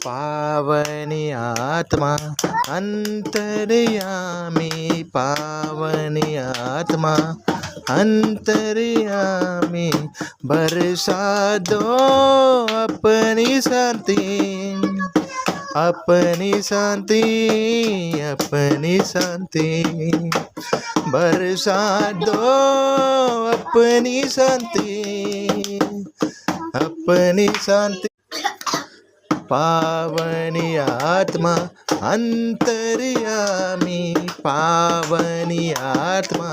पावनी आत्मा अंतर्यामी, पावनी आत्मा अंतर्यामी, बरसा दो अपनी शांति, अपनी शांति, अपनी शांति, बरसा दो अपनी शांति, अपनी शांति। पावनी आत्मा अंतर्यामी, पावनी आत्मा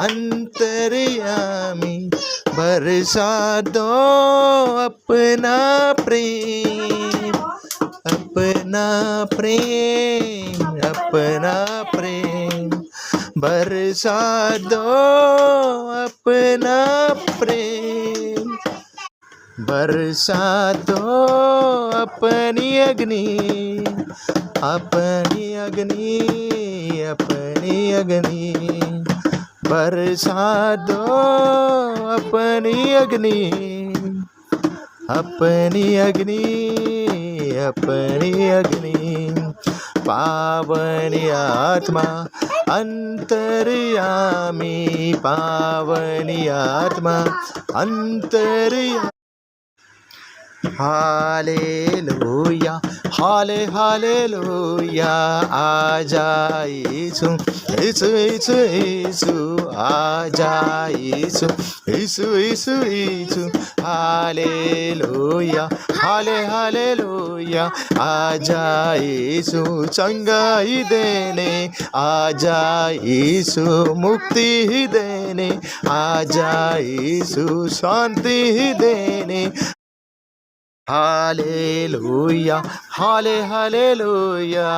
अंतर्यामी, बरसा दो अपना प्रेम, अपना प्रेम, अपना प्रेम, बरसा दो अपना प्रेम, बरसा दो अपनी अग्नि, अपनी अग्नि, अपनी अग्नि, बरसा दो अपनी अग्नि, अपनी अग्नि, अपनी अग्नि। पावनी आत्मा अंतर्यामी, पावनी आत्मा अंतर्यामी। हालेलुया, हाले हालेलुया, आजा यीशु, यीशु यीशु यीशु, आजा यीशु, यीशु यीशु यीशु। हालेलुया, हाले हालेलुया, आजा यीशु, चंगाई देने, आजा यीशु, मुक्ति देने, आजा यीशु, शांति देने। हालेलुया, हाले हालेलुया।